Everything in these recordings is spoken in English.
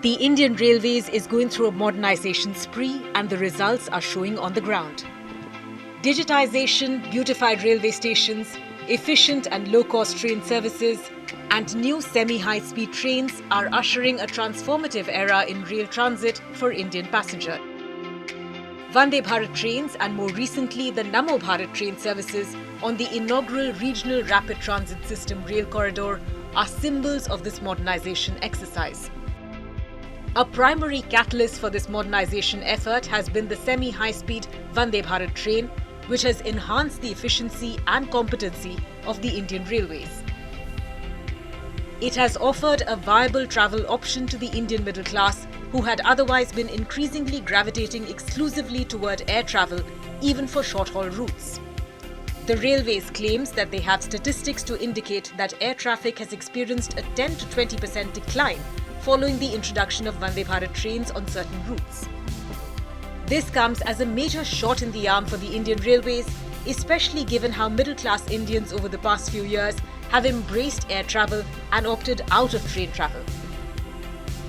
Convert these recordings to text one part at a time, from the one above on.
The Indian Railways is going through a modernization spree and the results are showing on the ground. Digitization, beautified railway stations, efficient and low-cost train services and new semi-high-speed trains are ushering a transformative era in rail transit for Indian passengers. Vande Bharat trains and more recently the Namo Bharat train services on the inaugural Regional Rapid Transit System rail corridor are symbols of this modernization exercise. A primary catalyst for this modernization effort has been the semi-high-speed Vande Bharat train, which has enhanced the efficiency and competency of the Indian Railways. It has offered a viable travel option to the Indian middle class who had otherwise been increasingly gravitating exclusively toward air travel, even for short-haul routes. The Railways claims that they have statistics to indicate that air traffic has experienced a 10 to 20% decline following the introduction of Vande Bharat trains on certain routes. This comes as a major shot in the arm for the Indian Railways, especially given how middle-class Indians over the past few years have embraced air travel and opted out of train travel.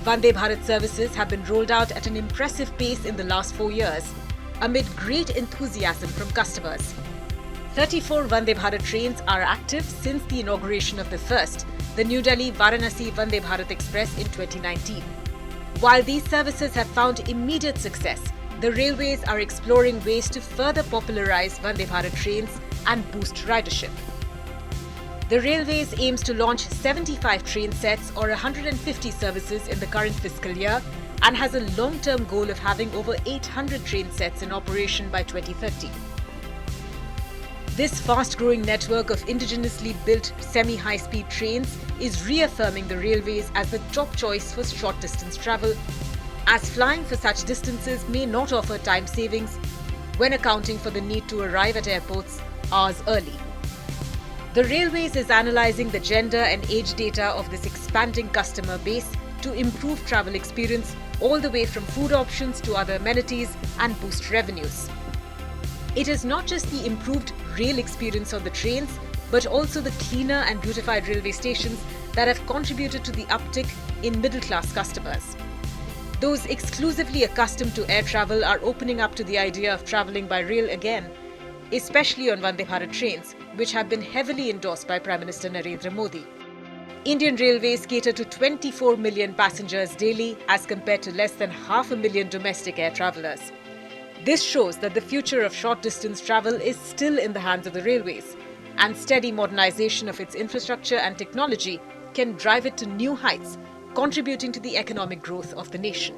Vande Bharat services have been rolled out at an impressive pace in the last 4 years, amid great enthusiasm from customers. 34 Vande Bharat trains are active since the inauguration of the first, the New Delhi-Varanasi Vande Bharat Express in 2019. While these services have found immediate success, the Railways are exploring ways to further popularize Vande Bharat trains and boost ridership. The Railways aims to launch 75 train sets or 150 services in the current fiscal year and has a long-term goal of having over 800 train sets in operation by 2030. This fast-growing network of indigenously built semi-high-speed trains is reaffirming the Railways as the top choice for short-distance travel, as flying for such distances may not offer time savings when accounting for the need to arrive at airports hours early. The Railways is analysing the gender and age data of this expanding customer base to improve travel experience all the way from food options to other amenities and boost revenues. It is not just the improved rail experience on the trains, but also the cleaner and beautified railway stations that have contributed to the uptick in middle-class customers. Those exclusively accustomed to air travel are opening up to the idea of travelling by rail again, especially on Vande Bharat trains, which have been heavily endorsed by Prime Minister Narendra Modi. Indian Railways cater to 24 million passengers daily as compared to less than 500,000 domestic air travellers. This shows that the future of short-distance travel is still in the hands of the Railways, and steady modernization of its infrastructure and technology can drive it to new heights, contributing to the economic growth of the nation.